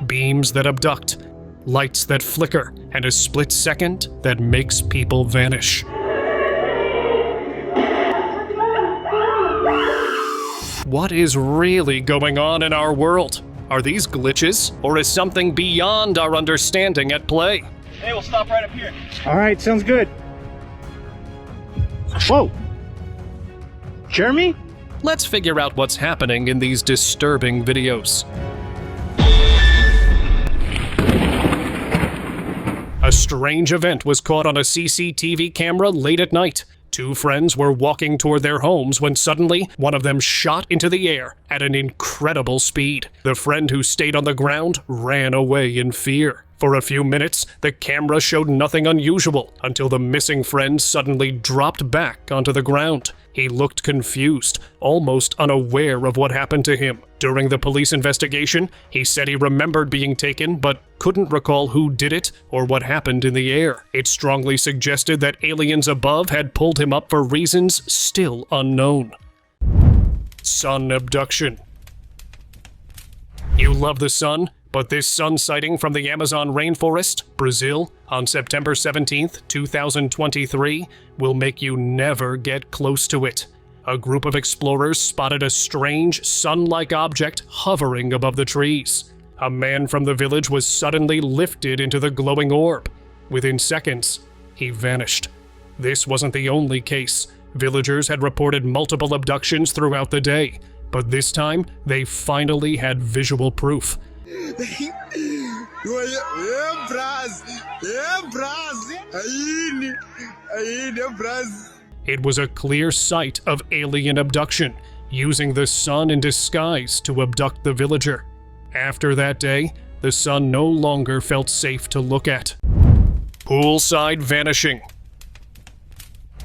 Beams that abduct, lights that flicker, and a split second that makes people vanish. What is really going on in our world? Are these glitches, or is something beyond our understanding at play? Hey, we'll stop right up here. All right, sounds good. Whoa! Jeremy? Let's figure out what's happening in these disturbing videos. A strange event was caught on a CCTV camera late at night. Two friends were walking toward their homes when suddenly one of them shot into the air at an incredible speed. The friend who stayed on the ground ran away in fear. For a few minutes, the camera showed nothing unusual until the missing friend suddenly dropped back onto the ground. He looked confused, almost unaware of what happened to him. During the police investigation, he said he remembered being taken but couldn't recall who did it or what happened in the air. It strongly suggested that aliens above had pulled him up for reasons still unknown. Sun abduction. You love the sun? But this sun sighting from the Amazon rainforest, Brazil, on September 17th, 2023, will make you never get close to it. A group of explorers spotted a strange, sun-like object hovering above the trees. A man from the village was suddenly lifted into the glowing orb. Within seconds, he vanished. This wasn't the only case. Villagers had reported multiple abductions throughout the day, but this time, they finally had visual proof. It was a clear sight of alien abduction, using the sun in disguise to abduct the villager. After that day, the sun no longer felt safe to look at. Poolside vanishing.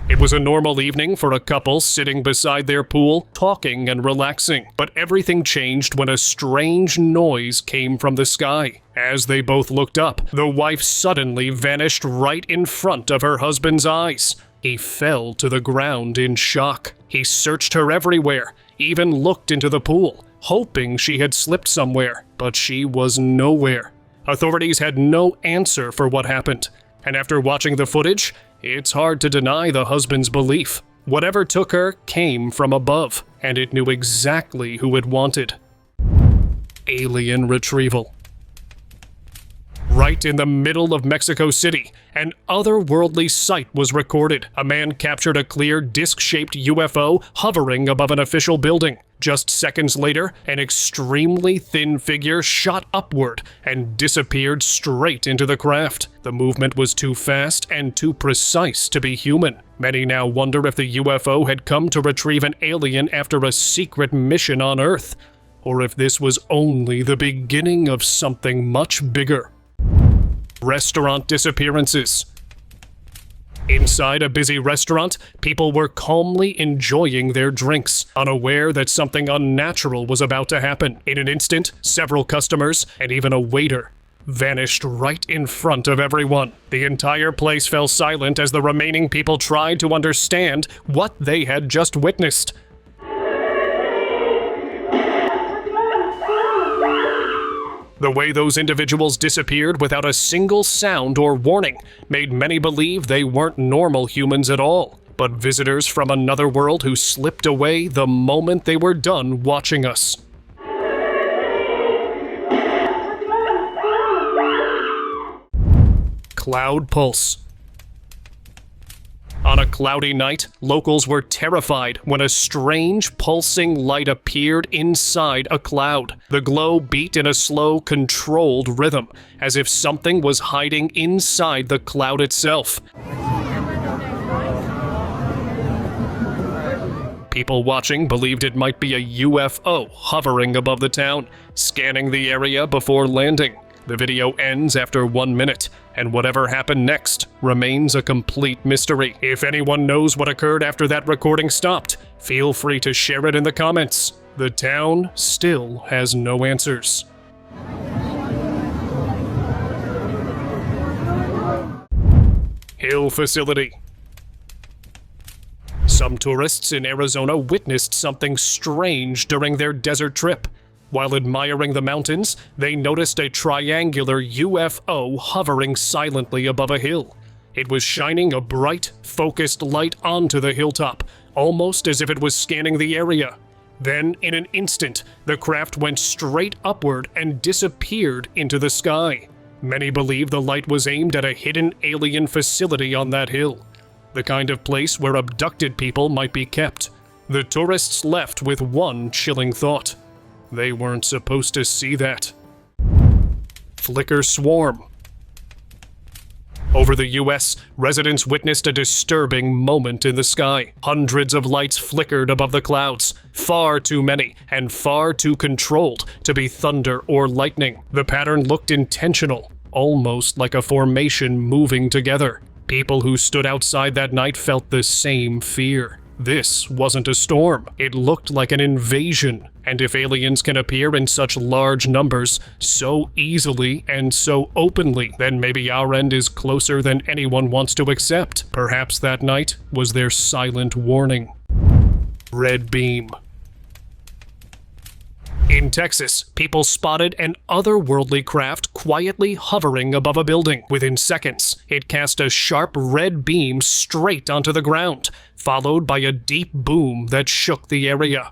It was a normal evening for a couple sitting beside their pool, talking and relaxing. But everything changed when a strange noise came from the sky. As they both looked up, the wife suddenly vanished right in front of her husband's eyes. He fell to the ground in shock. He searched her everywhere, even looked into the pool, hoping she had slipped somewhere, but she was nowhere. Authorities had no answer for what happened. And after watching the footage, it's hard to deny the husband's belief. Whatever took her came from above, and it knew exactly who it wanted. Alien retrieval. Right in the middle of Mexico City, an otherworldly sight was recorded. A man captured a clear disc-shaped UFO hovering above an official building. Just seconds later, an extremely thin figure shot upward and disappeared straight into the craft. The movement was too fast and too precise to be human. Many now wonder if the UFO had come to retrieve an alien after a secret mission on Earth, or if this was only the beginning of something much bigger. Restaurant disappearances. Inside a busy restaurant, people were calmly enjoying their drinks, unaware that something unnatural was about to happen. In an instant, several customers, and even a waiter, vanished right in front of everyone. The entire place fell silent as the remaining people tried to understand what they had just witnessed. The way those individuals disappeared without a single sound or warning made many believe they weren't normal humans at all, but visitors from another world who slipped away the moment they were done watching us. Cloud pulse. On a cloudy night, locals were terrified when a strange pulsing light appeared inside a cloud. The glow beat in a slow, controlled rhythm, as if something was hiding inside the cloud itself. People watching believed it might be a UFO hovering above the town, scanning the area before landing. The video ends after 1 minute, and whatever happened next remains a complete mystery. If anyone knows what occurred after that recording stopped, feel free to share it in the comments. The town still has no answers. Hill facility. Some tourists in Arizona witnessed something strange during their desert trip. While admiring the mountains, they noticed a triangular UFO hovering silently above a hill. It was shining a bright, focused light onto the hilltop, almost as if it was scanning the area. Then, in an instant, the craft went straight upward and disappeared into the sky. Many believe the light was aimed at a hidden alien facility on that hill, the kind of place where abducted people might be kept. The tourists left with one chilling thought. They weren't supposed to see that. Flicker swarm. Over the US, residents witnessed a disturbing moment in the sky. Hundreds of lights flickered above the clouds, far too many and far too controlled to be thunder or lightning. The pattern looked intentional, almost like a formation moving together. People who stood outside that night felt the same fear. This wasn't a storm. It looked like an invasion. And if aliens can appear in such large numbers, so easily and so openly, then maybe our end is closer than anyone wants to accept. Perhaps that night was their silent warning. Red beam. In Texas, people spotted an otherworldly craft quietly hovering above a building. Within seconds, it cast a sharp red beam straight onto the ground, followed by a deep boom that shook the area.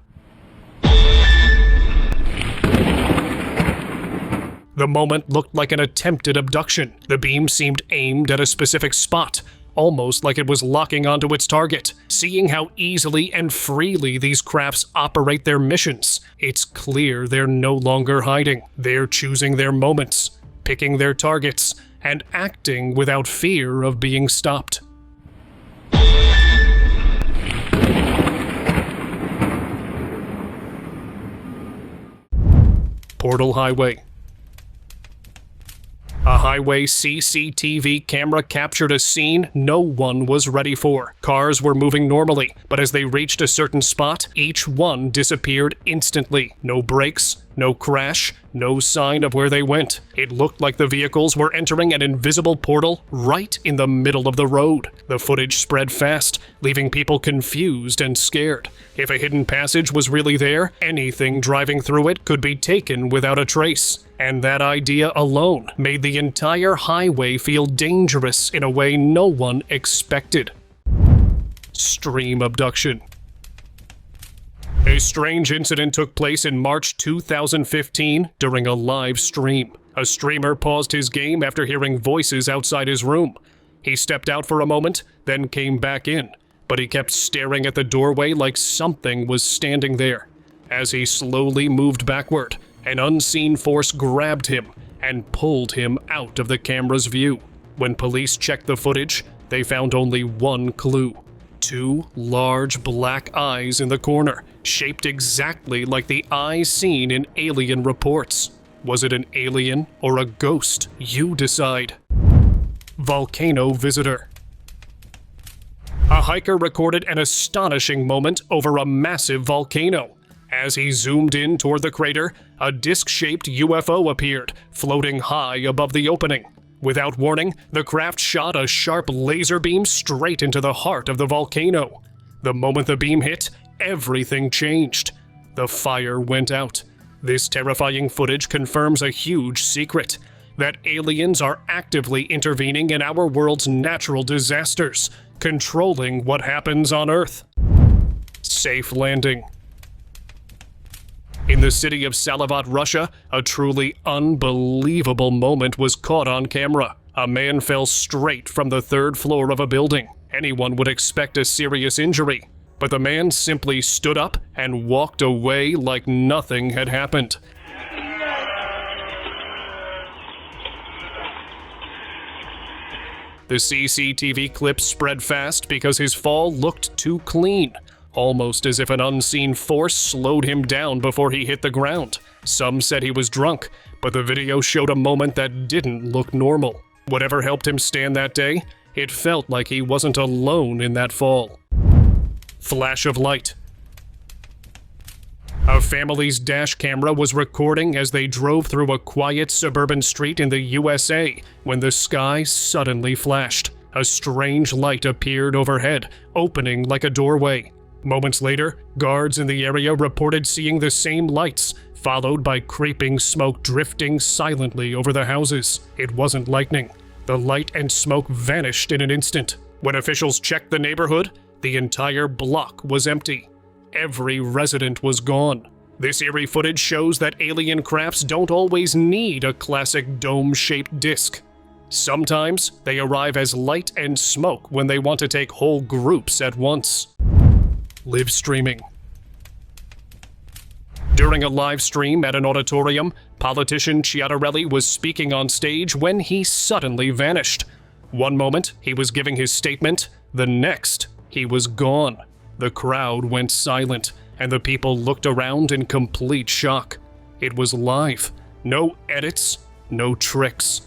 The moment looked like an attempted abduction. The beam seemed aimed at a specific spot, almost like it was locking onto its target. Seeing how easily and freely these crafts operate their missions, it's clear they're no longer hiding. They're choosing their moments, picking their targets, and acting without fear of being stopped. Portal Highway. A highway CCTV camera captured a scene no one was ready for. Cars were moving normally, but as they reached a certain spot, each one disappeared instantly. No brakes, no crash, no sign of where they went. It looked like the vehicles were entering an invisible portal right in the middle of the road. The footage spread fast, leaving people confused and scared. If a hidden passage was really there, anything driving through it could be taken without a trace. And that idea alone made the entire highway feel dangerous in a way no one expected. Stream abduction. A strange incident took place in March 2015 during a live stream. A streamer paused his game after hearing voices outside his room. He stepped out for a moment, then came back in, but he kept staring at the doorway like something was standing there. As he slowly moved backward, an unseen force grabbed him and pulled him out of the camera's view. When police checked the footage, they found only one clue. Two large black eyes in the corner, shaped exactly like the eyes seen in alien reports. Was it an alien or a ghost? You decide. Volcano visitor. A hiker recorded an astonishing moment over a massive volcano. As he zoomed in toward the crater, a disc-shaped UFO appeared, floating high above the opening. Without warning, the craft shot a sharp laser beam straight into the heart of the volcano. The moment the beam hit, everything changed. The fire went out. This terrifying footage confirms a huge secret: that aliens are actively intervening in our world's natural disasters, controlling what happens on Earth. Safe landing. In the city of Salavat, Russia, a truly unbelievable moment was caught on camera. A man fell straight from the third floor of a building. Anyone would expect a serious injury, but the man simply stood up and walked away like nothing had happened. The CCTV clip spread fast because his fall looked too clean, almost as if an unseen force slowed him down before he hit the ground. Some said he was drunk, but the video showed a moment that didn't look normal. Whatever helped him stand that day, it felt like he wasn't alone in that fall. Flash of light. A family's dash camera was recording as they drove through a quiet suburban street in the USA when the sky suddenly flashed. A strange light appeared overhead, opening like a doorway. Moments later, guards in the area reported seeing the same lights, followed by creeping smoke drifting silently over the houses. It wasn't lightning. The light and smoke vanished in an instant. When officials checked the neighborhood, the entire block was empty. Every resident was gone. This eerie footage shows that alien crafts don't always need a classic dome-shaped disc. Sometimes they arrive as light and smoke when they want to take whole groups at once. Live streaming. During a live stream at an auditorium, politician Chiatarelli was speaking on stage when he suddenly vanished. One moment, he was giving his statement. The next, he was gone. The crowd went silent, and the people looked around in complete shock. It was live. No edits, no tricks.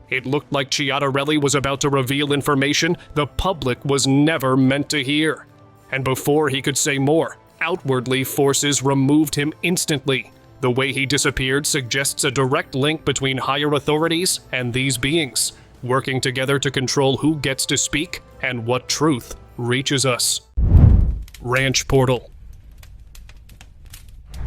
It looked like Chiatarelli was about to reveal information the public was never meant to hear. And before he could say more, outwardly forces removed him instantly. The way he disappeared suggests a direct link between higher authorities and these beings, working together to control who gets to speak and what truth reaches us. Ranch portal.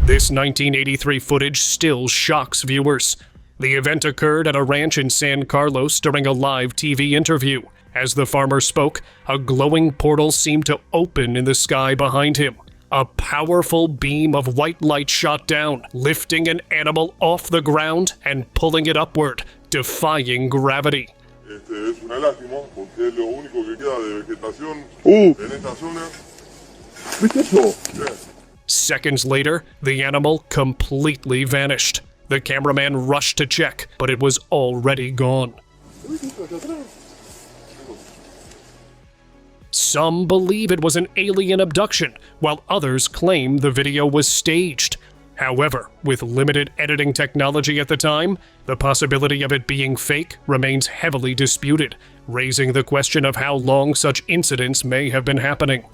This 1983 footage still shocks viewers. The event occurred at a ranch in San Carlos during a live TV interview. As the farmer spoke, a glowing portal seemed to open in the sky behind him. A powerful beam of white light shot down, lifting an animal off the ground and pulling it upward, defying gravity. Es una lástima porque es lo único que queda de vegetación en esta zona. ¿Viste eso? Seconds later, the animal completely vanished. The cameraman rushed to check, but it was already gone. Some believe it was an alien abduction, while others claim the video was staged. However, with limited editing technology at the time, the possibility of it being fake remains heavily disputed, raising the question of how long such incidents may have been happening.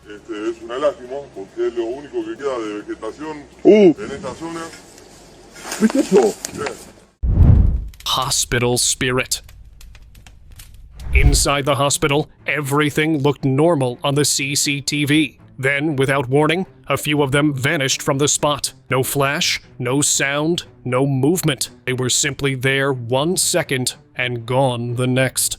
Es una lástima porque es lo único que queda de vegetación en esta zona. ¿Viste eso? Hospital spirit. Inside the hospital, everything looked normal on the CCTV. Then, without warning, a few of them vanished from the spot. No flash, no sound, no movement. They were simply there 1 second and gone the next.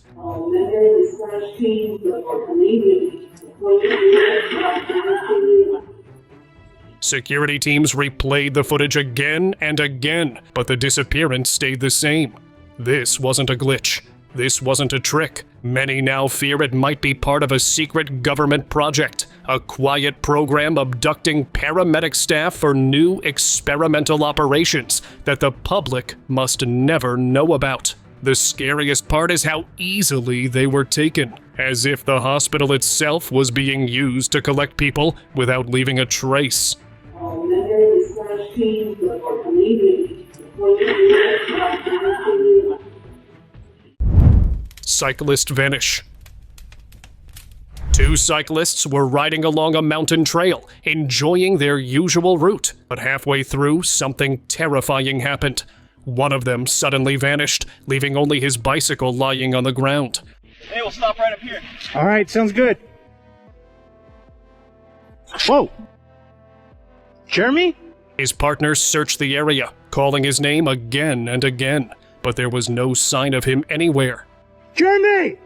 Security teams replayed the footage again and again, but the disappearance stayed the same. This wasn't a glitch. This wasn't a trick. Many now fear it might be part of a secret government project, a quiet program abducting paramedic staff for new experimental operations that the public must never know about. The scariest part is how easily they were taken, as if the hospital itself was being used to collect people without leaving a trace. Cyclist Vanish. Two cyclists were riding along a mountain trail, enjoying their usual route, but halfway through, something terrifying happened. One of them suddenly vanished, leaving only his bicycle lying on the ground. Hey, we'll stop right up here. All right, sounds good. Whoa! Jeremy? His partner searched the area, calling his name again and again, but there was no sign of him anywhere. Jeremy!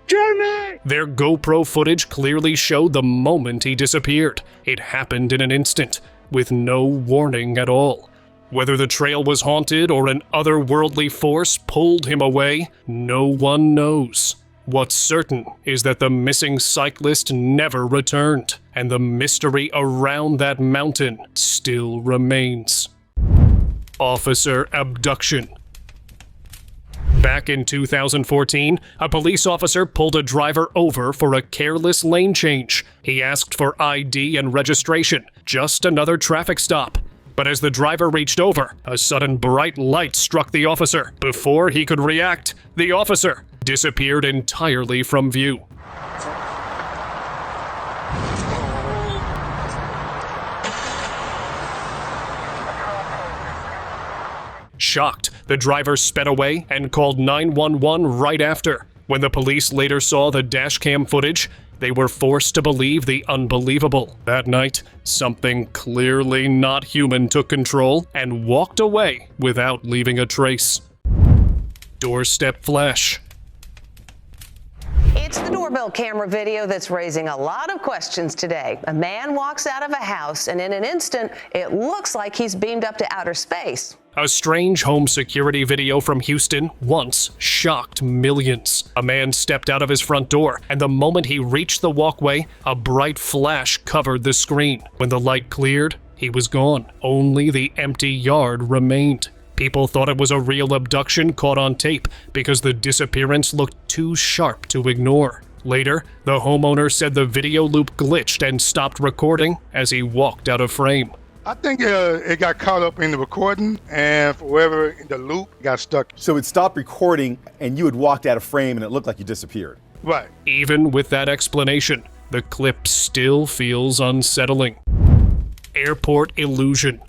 Jeremy! Their GoPro footage clearly showed the moment he disappeared. It happened in an instant, with no warning at all. Whether the trail was haunted or an otherworldly force pulled him away, no one knows. What's certain is that the missing cyclist never returned, and the mystery around that mountain still remains. Officer abduction. Back in 2014, a police officer pulled a driver over for a careless lane change. He asked for ID and registration, just another traffic stop. But as the driver reached over, a sudden bright light struck the officer. Before he could react, the officer disappeared entirely from view. Shocked, the driver sped away and called 911 right after. When the police later saw the dashcam footage, they were forced to believe the unbelievable. That night, something clearly not human took control and walked away without leaving a trace. Doorstep flash. It's the doorbell camera video that's raising a lot of questions today. A man walks out of a house, and in an instant, it looks like he's beamed up to outer space. A strange home security video from Houston once shocked millions. A man stepped out of his front door, and the moment he reached the walkway, a bright flash covered the screen. When the light cleared, he was gone. Only the empty yard remained. People thought it was a real abduction caught on tape because the disappearance looked too sharp to ignore. Later, the homeowner said the video loop glitched and stopped recording as he walked out of frame. I think it got caught up in the recording, and for whatever the loop got stuck. So it stopped recording and you had walked out of frame and it looked like you disappeared. Right. Even with that explanation, the clip still feels unsettling. Airport illusion.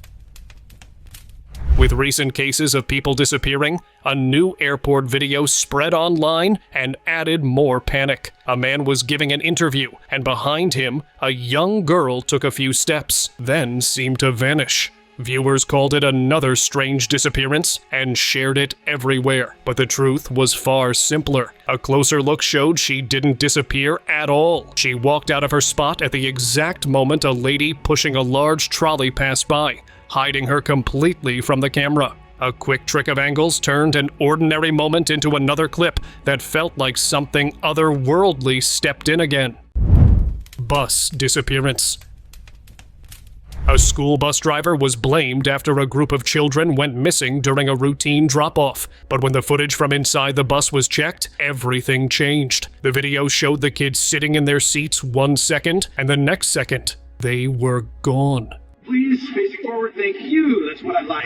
With recent cases of people disappearing, a new airport video spread online and added more panic. A man was giving an interview, and behind him, a young girl took a few steps, then seemed to vanish. Viewers called it another strange disappearance and shared it everywhere. But the truth was far simpler. A closer look showed she didn't disappear at all. She walked out of her spot at the exact moment a lady pushing a large trolley passed by, hiding her completely from the camera. A quick trick of angles turned an ordinary moment into another clip that felt like something otherworldly stepped in again. Bus disappearance. A school bus driver was blamed after a group of children went missing during a routine drop-off. But when the footage from inside the bus was checked, everything changed. The video showed the kids sitting in their seats 1 second, and the next second, they were gone. Please face forward, thank you. That's what I like.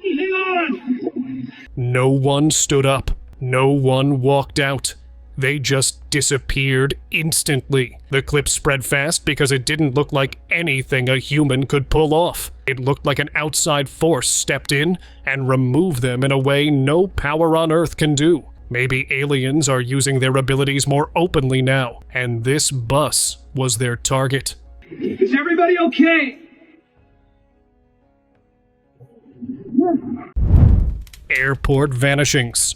Hang on! No one stood up. No one walked out. They just disappeared instantly. The clip spread fast because it didn't look like anything a human could pull off. It looked like an outside force stepped in and removed them in a way no power on Earth can do. Maybe aliens are using their abilities more openly now, and this bus was their target. Is everybody okay? Airport vanishings.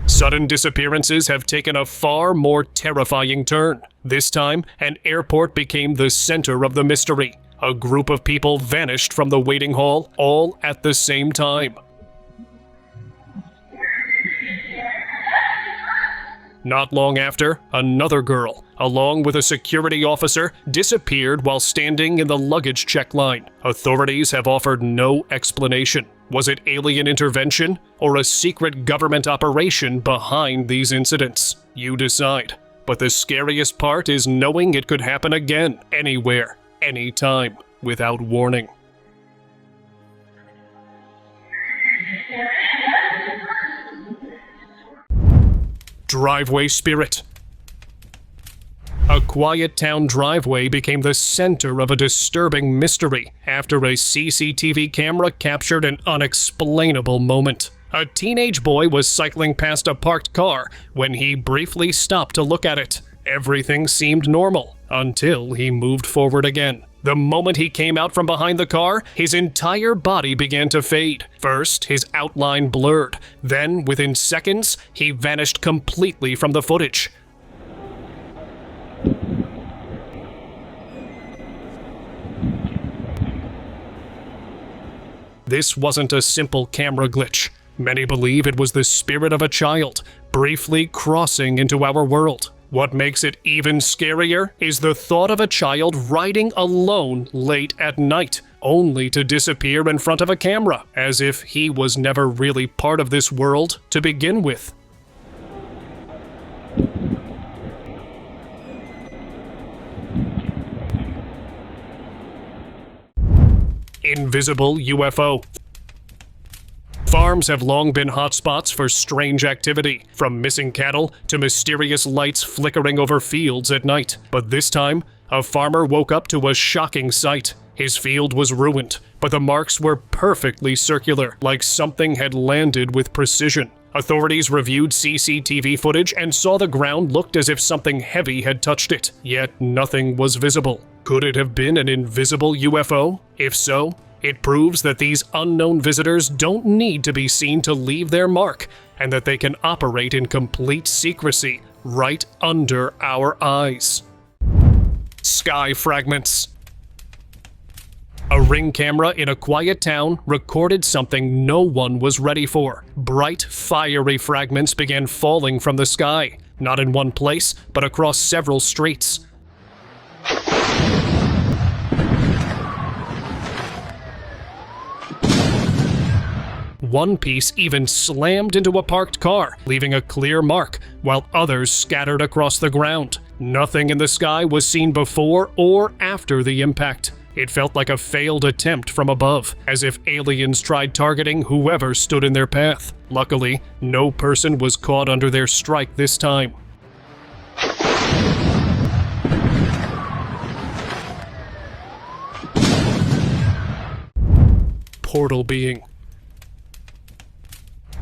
Sudden disappearances have taken a far more terrifying turn. This time, an airport became the center of the mystery. A group of people vanished from the waiting hall, all at the same time. Not long after, another girl, along with a security officer, disappeared while standing in the luggage check line. Authorities have offered no explanation. Was it alien intervention or a secret government operation behind these incidents? You decide. But the scariest part is knowing it could happen again, anywhere, anytime, without warning. Driveway spirit. A quiet town driveway became the center of a disturbing mystery after a CCTV camera captured an unexplainable moment. A teenage boy was cycling past a parked car when he briefly stopped to look at it. Everything seemed normal until he moved forward again. The moment he came out from behind the car, his entire body began to fade. First, his outline blurred. Then, within seconds, he vanished completely from the footage. This wasn't a simple camera glitch. Many believe it was the spirit of a child, briefly crossing into our world. What makes it even scarier is the thought of a child riding alone late at night, only to disappear in front of a camera, as if he was never really part of this world to begin with. Invisible UFO. Farms have long been hotspots for strange activity, from missing cattle to mysterious lights flickering over fields at night. But this time, a farmer woke up to a shocking sight. His field was ruined, but the marks were perfectly circular, like something had landed with precision. Authorities reviewed CCTV footage and saw the ground looked as if something heavy had touched it, yet nothing was visible. Could it have been an invisible UFO? If so, it proves that these unknown visitors don't need to be seen to leave their mark, and that they can operate in complete secrecy right under our eyes. Sky fragments. A Ring camera in a quiet town recorded something no one was ready for. Bright, fiery fragments began falling from the sky, not in one place, but across several streets. One piece even slammed into a parked car, leaving a clear mark, while others scattered across the ground. Nothing in the sky was seen before or after the impact. It felt like a failed attempt from above, as if aliens tried targeting whoever stood in their path. Luckily, no person was caught under their strike this time. Portal being.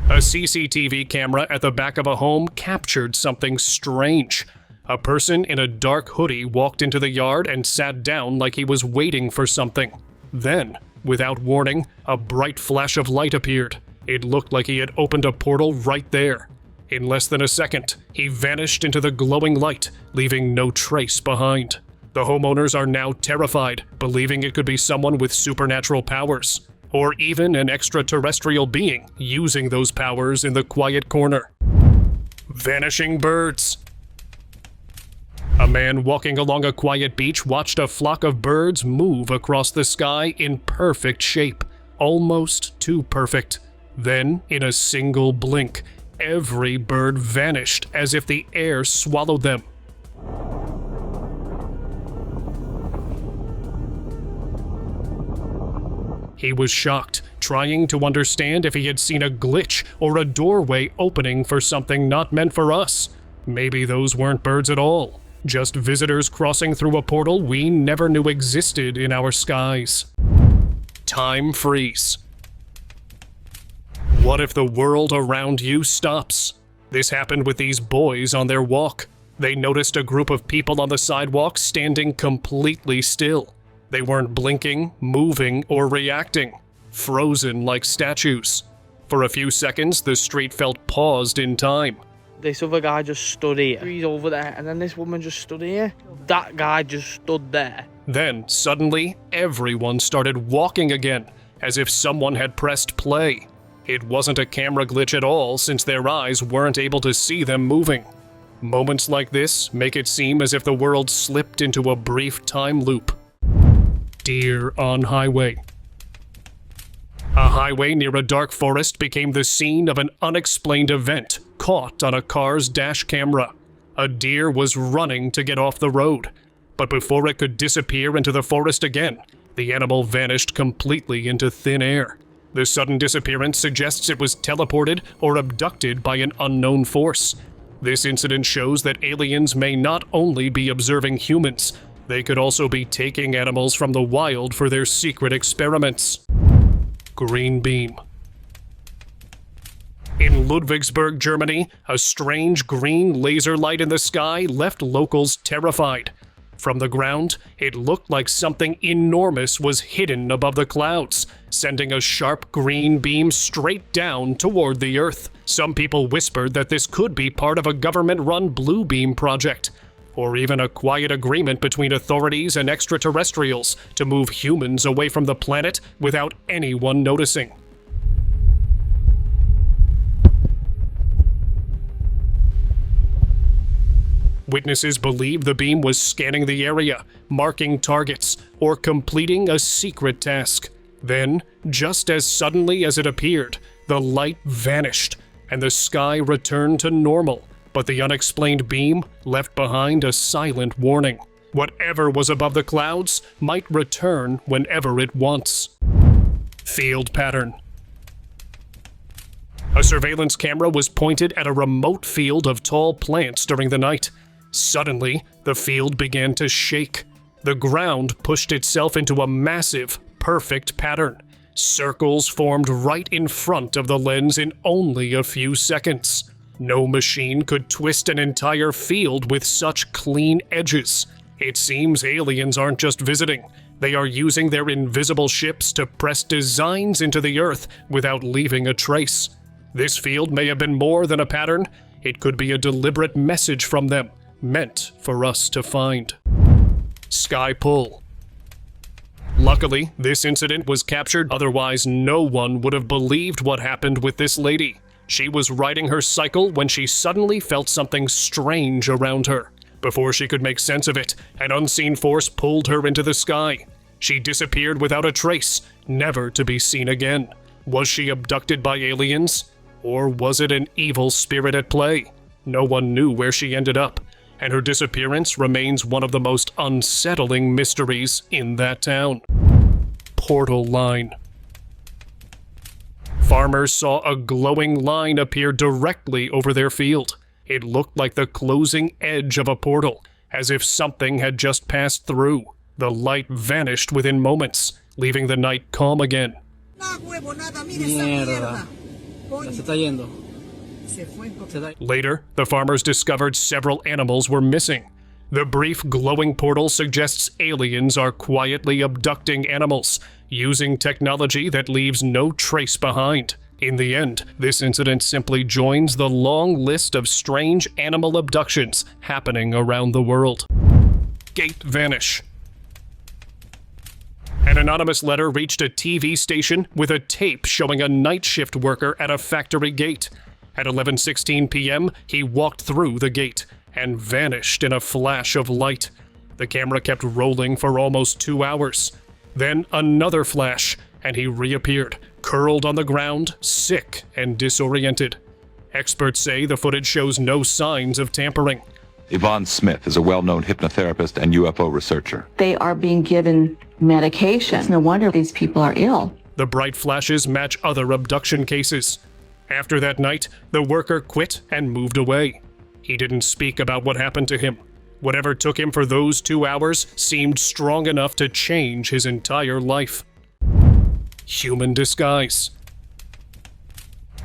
A CCTV camera at the back of a home captured something strange. A person in a dark hoodie walked into the yard and sat down like he was waiting for something. Then, without warning, a bright flash of light appeared. It looked like he had opened a portal right there. In less than a second, he vanished into the glowing light, leaving no trace behind. The homeowners are now terrified, believing it could be someone with supernatural powers, or even an extraterrestrial being using those powers in the quiet corner. Vanishing birds. A man walking along a quiet beach watched a flock of birds move across the sky in perfect shape, almost too perfect. Then, in a single blink, every bird vanished as if the air swallowed them. He was shocked, trying to understand if he had seen a glitch or a doorway opening for something not meant for us. Maybe those weren't birds at all. Just visitors crossing through a portal we never knew existed in our skies. Time freeze. What if the world around you stops? This happened with these boys on their walk. They noticed a group of people on the sidewalk standing completely still. They weren't blinking, moving, or reacting. Frozen like statues. For a few seconds, the street felt paused in time. This other guy just stood here. He's over there, and then this woman just stood here. That guy just stood there. Then, suddenly, everyone started walking again, as if someone had pressed play. It wasn't a camera glitch at all, since their eyes weren't able to see them moving. Moments like this make it seem as if the world slipped into a brief time loop. Deer on highway. A highway near a dark forest became the scene of an unexplained event caught on a car's dash camera. A deer was running to get off the road, but before it could disappear into the forest again, the animal vanished completely into thin air. The sudden disappearance suggests it was teleported or abducted by an unknown force. This incident shows that aliens may not only be observing humans, they could also be taking animals from the wild for their secret experiments. Green beam. In Ludwigsburg, Germany, a strange green laser light in the sky left locals terrified. From the ground, it looked like something enormous was hidden above the clouds, sending a sharp green beam straight down toward the Earth. Some people whispered that this could be part of a government-run blue beam project, or even a quiet agreement between authorities and extraterrestrials to move humans away from the planet without anyone noticing. Witnesses believe the beam was scanning the area, marking targets, or completing a secret task. Then, just as suddenly as it appeared, the light vanished, and the sky returned to normal. But the unexplained beam left behind a silent warning. Whatever was above the clouds might return whenever it wants. Field pattern. A surveillance camera was pointed at a remote field of tall plants during the night. Suddenly, the field began to shake. The ground pushed itself into a massive, perfect pattern. Circles formed right in front of the lens in only a few seconds. No machine could twist an entire field with such clean edges. It seems aliens aren't just visiting. They are using their invisible ships to press designs into the Earth without leaving a trace. This field may have been more than a pattern. It could be a deliberate message from them, meant for us to find. Sky pull. Luckily, this incident was captured, otherwise no one would have believed what happened with this lady. She was riding her cycle when she suddenly felt something strange around her. Before she could make sense of it, an unseen force pulled her into the sky. She disappeared without a trace, never to be seen again. Was she abducted by aliens? Or was it an evil spirit at play? No one knew where she ended up, and her disappearance remains one of the most unsettling mysteries in that town. Portal line. Farmers saw a glowing line appear directly over their field. It looked like the closing edge of a portal, as if something had just passed through. The light vanished within moments, leaving the night calm again. Later, the farmers discovered several animals were missing. The brief glowing portal suggests aliens are quietly abducting animals, using technology that leaves no trace behind. In the end, this incident simply joins the long list of strange animal abductions happening around the world. Gate vanish. An anonymous letter reached a TV station with a tape showing a night shift worker at a factory gate. At 11:16 p.m., he walked through the gate and vanished in a flash of light. The camera kept rolling for almost 2 hours. Then another flash, and he reappeared, curled on the ground, sick and disoriented. Experts say the footage shows no signs of tampering. Yvonne Smith is a well-known hypnotherapist and UFO researcher. They are being given medication. No wonder these people are ill. The bright flashes match other abduction cases. After that night, the worker quit and moved away. He didn't speak about what happened to him. Whatever took him for those 2 hours seemed strong enough to change his entire life. Human disguise.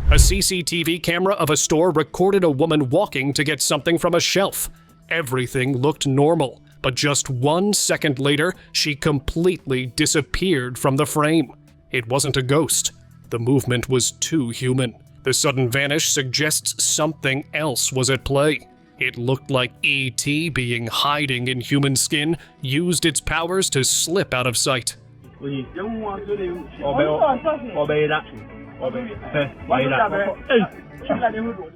A CCTV camera of a store recorded a woman walking to get something from a shelf. Everything looked normal, but just 1 second later, she completely disappeared from the frame. It wasn't a ghost. The movement was too human. The sudden vanish suggests something else was at play. It looked like E.T., being hiding in human skin, used its powers to slip out of sight.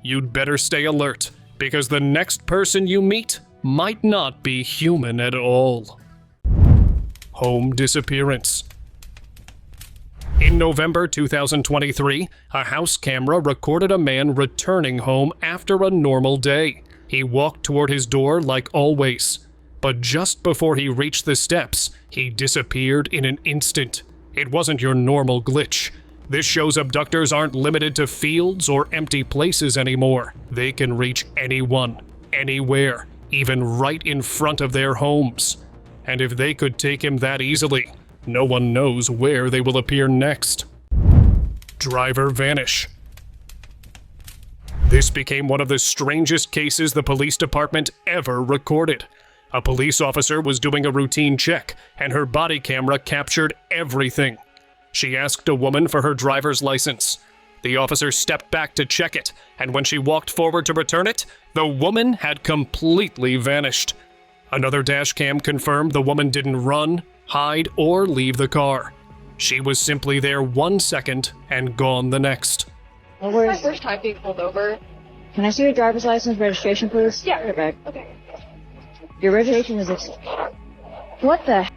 You'd better stay alert, because the next person you meet might not be human at all. Home disappearance. In November 2023, a house camera recorded a man returning home after a normal day. He walked toward his door like always, but just before he reached the steps, he disappeared in an instant. It wasn't your normal glitch. This shows abductors aren't limited to fields or empty places anymore. They can reach anyone, anywhere, even right in front of their homes. And if they could take him that easily, no one knows where they will appear next. Driver vanish. This became one of the strangest cases the police department ever recorded. A police officer was doing a routine check, and her body camera captured everything. She asked a woman for her driver's license. The officer stepped back to check it, and when she walked forward to return it, the woman had completely vanished. Another dash cam confirmed the woman didn't run, hide, or leave the car. She was simply there 1 second and gone the next. It's my first time being pulled over. Can I see your driver's license registration, please? Yeah. Right. Okay. Your registration is... What the...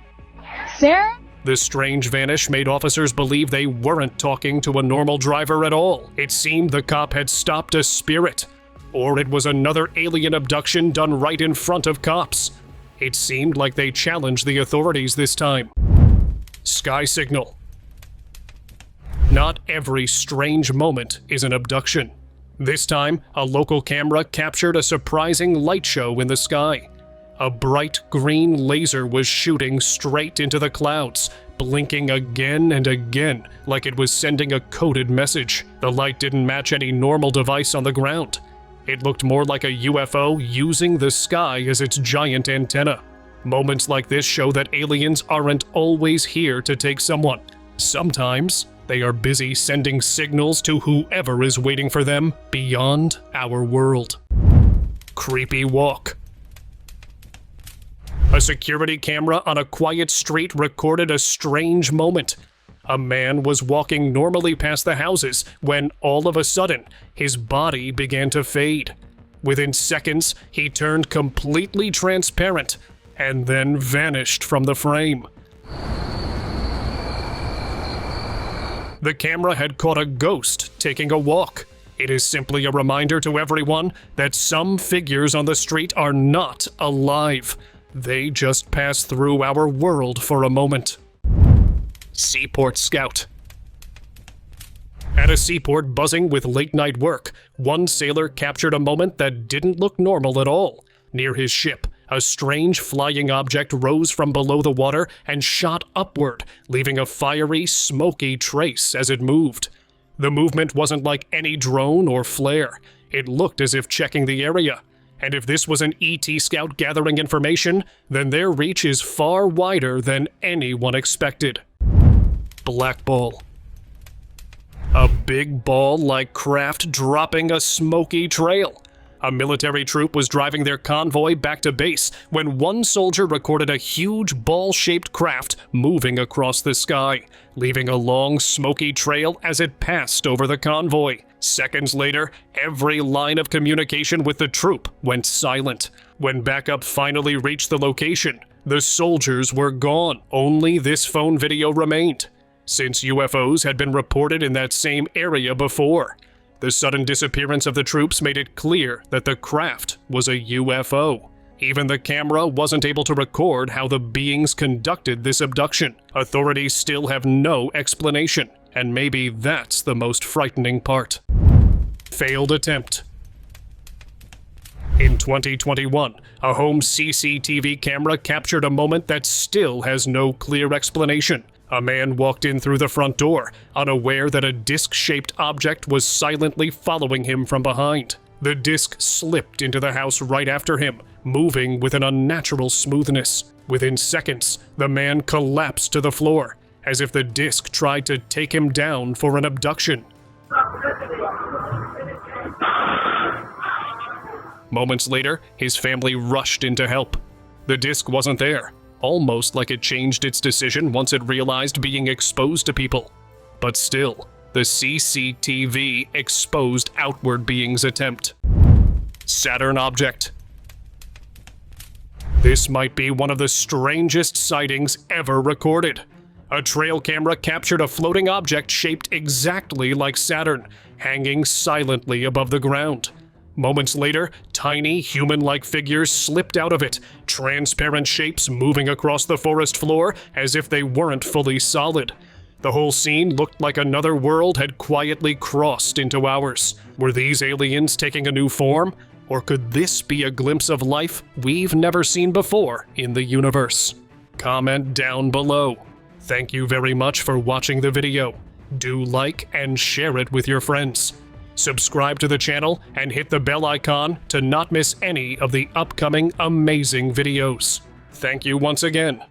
Sarah? This strange vanish made officers believe they weren't talking to a normal driver at all. It seemed the cop had stopped a spirit, or it was another alien abduction done right in front of cops. It seemed like they challenged the authorities this time. Sky signal. Not every strange moment is an abduction. This time, a local camera captured a surprising light show in the sky. A bright green laser was shooting straight into the clouds, blinking again and again like it was sending a coded message. The light didn't match any normal device on the ground. It looked more like a UFO using the sky as its giant antenna. Moments like this show that aliens aren't always here to take someone. Sometimes they are busy sending signals to whoever is waiting for them beyond our world. Creepy walk. A security camera on a quiet street recorded a strange moment. A man was walking normally past the houses when, all of a sudden, his body began to fade. Within seconds, he turned completely transparent and then vanished from the frame. The camera had caught a ghost taking a walk. It is simply a reminder to everyone that some figures on the street are not alive. They just pass through our world for a moment. Seaport Scout. At a seaport buzzing with late-night work, one sailor captured a moment that didn't look normal at all. Near his ship, a strange flying object rose from below the water and shot upward, leaving a fiery, smoky trace as it moved. The movement wasn't like any drone or flare. It looked as if checking the area. And if this was an ET scout gathering information, then their reach is far wider than anyone expected. Black ball. A big ball-like craft dropping a smoky trail. A military troop was driving their convoy back to base when one soldier recorded a huge ball-shaped craft moving across the sky, leaving a long smoky trail as it passed over the convoy. Seconds later, every line of communication with the troop went silent. When backup finally reached the location, the soldiers were gone. Only this phone video remained, since UFOs had been reported in that same area before. The sudden disappearance of the troops made it clear that the craft was a UFO. Even the camera wasn't able to record how the beings conducted this abduction. Authorities still have no explanation, and maybe that's the most frightening part. Failed attempt. In 2021, a home CCTV camera captured a moment that still has no clear explanation. A man walked in through the front door, unaware that a disc-shaped object was silently following him from behind. The disc slipped into the house right after him, moving with an unnatural smoothness. Within seconds, the man collapsed to the floor, as if the disc tried to take him down for an abduction. Moments later, his family rushed in to help. The disc wasn't there, almost like it changed its decision once it realized being exposed to people. But still, the CCTV exposed outward being's attempt. Saturn object. This might be one of the strangest sightings ever recorded. A trail camera captured a floating object shaped exactly like Saturn, hanging silently above the ground. Moments later, tiny, human-like figures slipped out of it, transparent shapes moving across the forest floor as if they weren't fully solid. The whole scene looked like another world had quietly crossed into ours. Were these aliens taking a new form? Or could this be a glimpse of life we've never seen before in the universe? Comment down below. Thank you very much for watching the video. Do like and share it with your friends. Subscribe to the channel and hit the bell icon to not miss any of the upcoming amazing videos. Thank you once again.